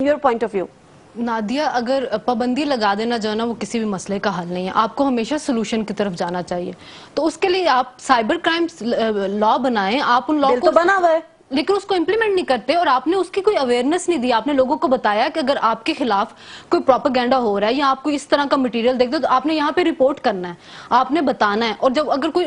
your point of view. Nadia, اگر پابندی لگا دینا جو ہے نا وہ کسی بھی مسئلے کا حل نہیں ہے. آپ کو ہمیشہ سلوشن کی طرف جانا چاہیے. تو اس کے لیے آپ سائبر کرائمز لا بنائیں. آپ ان لا بل تو بنا ہوا ہے لیکن اس کو امپلیمنٹ نہیں کرتے، اور آپ نے اس کی کوئی اویئرنیس نہیں دی. آپ نے لوگوں کو بتایا کہ اگر آپ کے خلاف کوئی پروپیگنڈا ہو رہا ہے یا آپ کو اس طرح کا مٹیریل دیکھ دو تو آپ نے یہاں پہ رپورٹ کرنا ہے، آپ نے بتانا ہے. اور جب اگر کوئی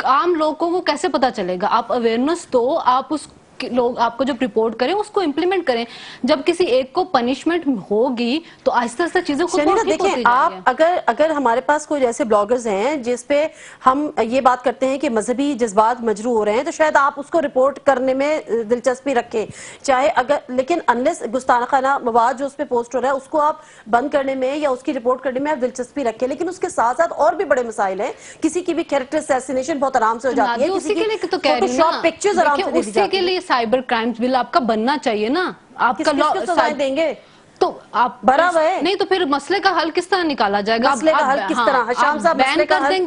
عام لوگوں کو کیسے پتا چلے گا؟ آپ اویئرنیس دو، آپ اس لوگ آپ کو جب رپورٹ کریں اس کو امپلیمنٹ کریں. جب کسی ایک کو پنشمنٹ ہوگی تو آہستہ آہستہ چیزیں خود بخود ٹھیک ہوتی جائیں گے. آپ اگر ہمارے پاس کوئی ایسے بلاگرز ہیں جس پہ ہم یہ بات کرتے ہیں کہ مذہبی جذبات مجروح ہو رہے ہیں تو شاید آپ اس کو رپورٹ کرنے میں دلچسپی رکھیں، چاہے اگر لیکن انلیس گستاخانہ مواد جو اس پہ پوسٹ ہو رہا ہے اس کو آپ بند کرنے میں یا اس کی رپورٹ کرنے میں آپ دلچسپی رکھیں. لیکن اس کے ساتھ ساتھ اور بھی بڑے مسائل ہیں. کسی کی بھی کیریکٹر اسیسینیشن بہت آرام سے ہو جاتی ہے، کسی کی فوٹو شاپ پکچرز آرام سے دے دی جاتی ہیں. سائبر کرائمز بل آپ کا بننا چاہیے نا. آپ کا کس کو سزائیں دیں گے تو آپ بھرا ہوا ہے. نہیں تو پھر مسئلے کا حل کس طرح نکالا جائے گا؟ مسئلے کا حل کس طرح؟ حشام صاحب مسئلے کا حل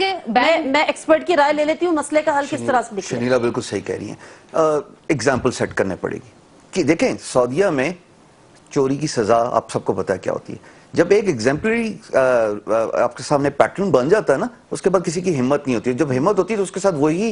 میں ایکسپرٹ کی رائے لے لیتی ہوں. مسئلے کا حل کس طرح سے نکلے؟ شنیلا بالکل صحیح کہہ رہی ہیں. ایگزامپل سیٹ کرنے پڑے گی کہ دیکھیں سعودیہ میں چوری کی سزا آپ سب کو پتا ہے کیا ہوتی ہے. جب ایک ایگزامپلری آپ کے سامنے پیٹرن بن جاتا ہے نا اس کے بعد کسی کی ہمت نہیں ہوتی ہے. جب ہمت ہوتی ہے تو اس کے ساتھ وہی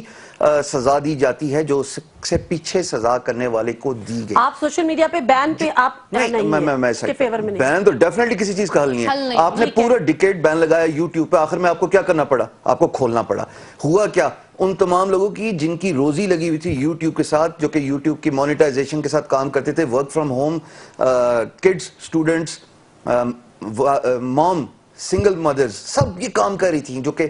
سزا دی جاتی ہے جو اس سے پیچھے سزا کرنے والے کو دی گئی. آپ سوشل میڈیا پہ بین پہ آپ بین تو ڈیفینیٹلی کسی چیز کا حل نہیں ہے. آپ نے پورا ڈیکیڈ بین لگایا یوٹیوب پہ، آخر میں آپ کو کیا کرنا پڑا؟ آپ کو کھولنا پڑا. ہوا کیا؟ ان تمام لوگوں کی جن کی روزی لگی ہوئی تھی یوٹیوب کے ساتھ، جو کہ یوٹیوب کی مونیٹائزیشن کے ساتھ کام کرتے تھے، work from home, kids, students, mom, single mothers, سب یہ کام کر رہی تھیں جو کہ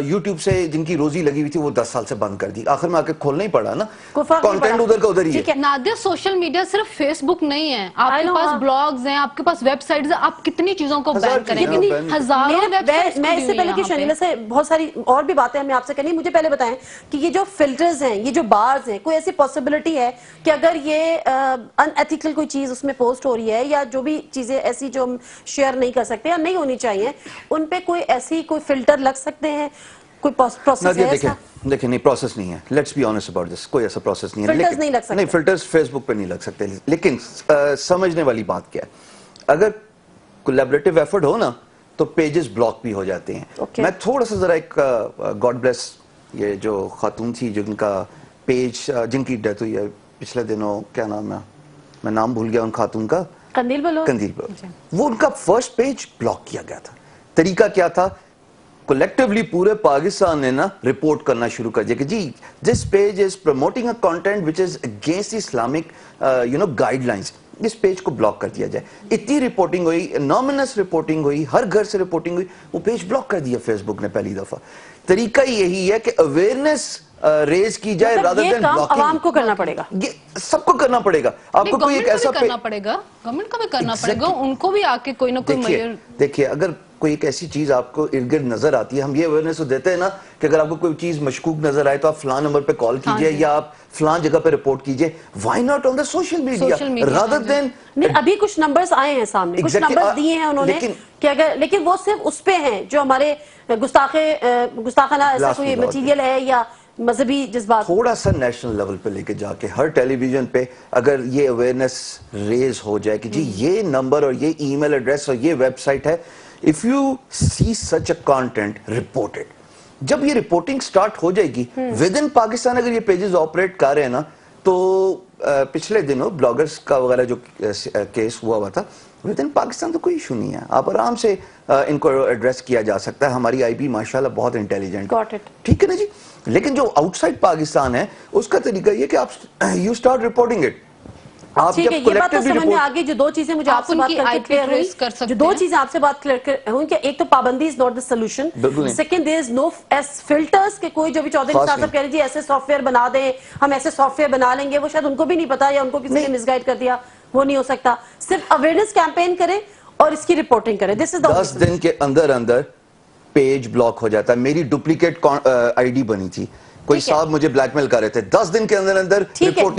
یوٹیوب سے جن کی روزی لگی ہوئی تھی وہ 10 سال سے بند کر دی. آخر میں آ کے کھولنا ہی پڑا نا. کانٹینٹ ادھر کا ادھر ہی ہے. نادیہ، سوشل میڈیا صرف فیس بک نہیں ہے. آپ کے پاس بلاگز ہیں، آپ کے پاس ویب سائٹس ہیں. آپ کتنی چیزوں کو بین کریں گے؟ ہزاروں ویب سائٹس. میں اس سے پہلے کہ شنیلا سے بہت ساری اور بھی باتیں ہمیں آپ سے کرنی، مجھے پہلے بتائیں کہ یہ جو فلٹرز ہیں، یہ جو بارز ہیں، کوئی ایسی پاسبلٹی ہے کہ اگر یہ ان ایتھیکل کوئی چیز اس میں پوسٹ ہو رہی ہے یا جو بھی چیزیں ایسی جو ہم شیئر نہیں کر سکتے یا نہیں ہونی چاہیے، ان پہ کوئی ایسی کوئی فلٹر لگ سکتے ہیں؟ کوئی پروسیس ہے ایسا؟ دیکھیں نہیں، پروسیس نہیں ہے. Let's be honest about this. کوئی ایسا پروسیس نہیں ہے. فلٹرز نہیں لگ سکتے. نہیں، فلٹرز فیس بک پہ نہیں لگ سکتے. لیکن سمجھنے والی بات کیا ہے، اگر کولیبریٹو ایفرٹ ہو نا تو پیجز بلاک بھی ہو جاتے ہیں. میں تھوڑا سا ذرا ایک گاڈ بلیس یہ جو خاتون تھی جن کا پیج جن کی ڈیتھ ہوئی ہے پچھلے دنوں، کیا نام ہے، میں نام بھول گیا ان خاتون کا، قندیل بلوچ. وہ ان کا فرسٹ پیج بلاک کیا گیا تھا. طریقہ کیا تھا؟ کولیکٹیولی پورے پاکستان نے نا رپورٹ کرنا شروع کر دیا کہ جی this page is promoting a content which is against Islamic guide lines. Us page کو بلاک کر دیا جائے. اتنی رپورٹنگ ہوئی، نامنس رپورٹنگ ہوئی، ہر گھر سے رپورٹنگ ہوئی، وہ پیج بلاک کر دیا فیس بک نے پہلی دفعہ. طریقہ یہی ہے کہ اویئرنیس ریز کی جائے رادر دین بلاکنگ. عوام کو کرنا پڑے گا، یہ سب کو کرنا پڑے گا. آپ کو کوئی ایک ایسا کرنا پڑے گا، گورنمنٹ کو بھی کرنا پڑے گا، ان کو بھی آ کے کوئی نہ کوئی دیکھیے اگر کوئی ایک ایسی چیز آپ کو ارد گرد نظر آتی ہے، ہم یہ اویئرنیس دیتے ہیں نا کہ اگر آپ کو کوئی چیز مشکوک نظر آئے تو آپ فلاں نمبر پہ کال کیجئے یا آپ فلاں جگہ پہ رپورٹ کیجئے. Why not on the social media rather than. نہیں، ابھی کچھ نمبرز آئے ہیں سامنے، کچھ نمبرز دیے ہیں انہوں نے کہ اگر، لیکن وہ صرف اس پہ ہیں جو ہمارے گستاخانہ ایسا کوئی مٹیریل ہے یا مذہبی جذبات. تھوڑا سا نیشنل لیول پہ لے کے جا کے ہر ٹیلی ویژن پہ اگر یہ اویئرنیس ریز ہو جائے کہ جی یہ نمبر اور یہ ای میل ایڈریس اور یہ ویب سائٹ ہے، if you see such a content, report it. جب یہ رپورٹنگ سٹارٹ ہو جائے گی ود ان پاکستان، اگر یہ پیجز آپریٹ کر رہے ہیں نا تو پچھلے دنوں بلاگرز کا وغیرہ جو کیس ہوا تھا ود ان پاکستان تو کوئی ایشو نہیں ہے. آپ آرام سے ان کو ایڈریس کیا جا سکتا ہے. ہماری آئی پی ماشاءاللہ بہت انٹیلیجنٹ، ٹھیک ہے نا جی. لیکن جو آؤٹ سائڈ پاکستان ہے اس کا طریقہ یہ کہ آپ یو اسٹارٹ رپورٹنگ اٹ. ٹھیک ہے، یہ بات تو سمجھ میں آگئی. جو دو چیزیں مجھے آپ سے بات کر کے کلیئر ہوئی، جو دو چیزیں آپ سے بات کلیئر ہوئی کہ ایک تو پابندی is not the solution, second there is no filters کہ کوئی جو بھی چودھری صاحب کہہ رہے جی ایسے سافٹ ویئر بنا دیں، ہم ایسے سافٹ ویئر بنا لیں گے، وہ شاید ان کو بھی نہیں پتا یا ان کو کسی نے مس گائیڈ کر دیا، وہ نہیں ہو سکتا. صرف اویئرنیس کیمپین کریں اور اس کی رپورٹنگ کریں. 10 دن کے اندر پیج بلاک ہو جاتا ہے. میری ڈپلیکیٹ آئی ڈی بنی تھی، کوئی صاحب مجھے بلیک میل کر رہے تھے، 10 دن کے اندر رپورٹ